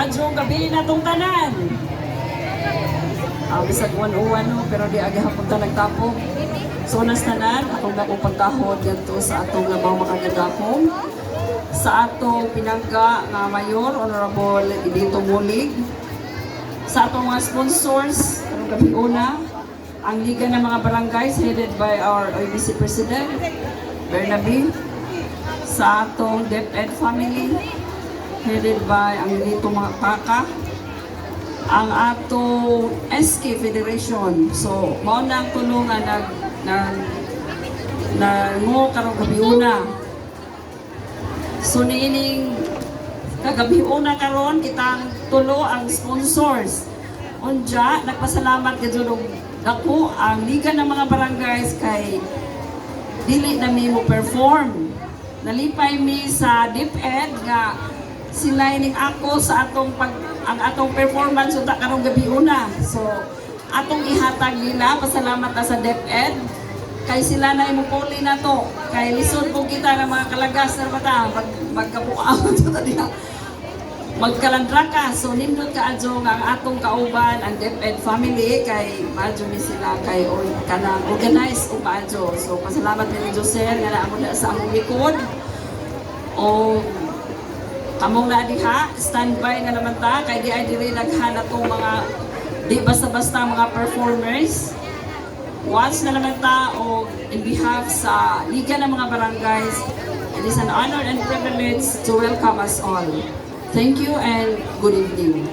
Madyong gabi na itong tanan. Bisag 101 no, pero di agi hapon ta nagtapok. So nas tanan, akong dako pagkahod dito sa atong labaw makagadakong. Sa atong pinangga nga mayor, Honorable Idito Mulig. Sa atong mga sponsors, karong gabi una, ang Liga ng mga Barangays headed by our OBC President, Bernabe. Sa atong DepEd family, headed by ang Lito Mga Paka. Ang atong SK Federation. So, mao na ang tulungan na mo karong gabi una. So, niining kagabi una karon kitang tulo ang sponsors. Unja, nagpasalamat kadto dako ang Liga ng mga Barangays kay dili na mi mo perform. Nalipay mi sa DepEd nga sila ning ako sa atong ang atong performance unta karong gabi una. So atong ihatag nila pasalamat na sa DepEd kay sila na imupuli na to kay lisod po kita ng mga kalagas na mata magkabuaw to diha magkalandraka. So nindot kaadyo nga ang atong kauban ang DepEd family kay maadyo ni sila kay kanang organize o maadyo. So pasalamat ni Jose nga naamo na sa among likod o kamong na diha standby na naman ta kay di ay diri naghan atong mga di basta-basta mga performers. Once na naman ta o in behalf sa Liga ng mga Barangays, it is an honor and privilege to welcome us all. Thank you and good evening.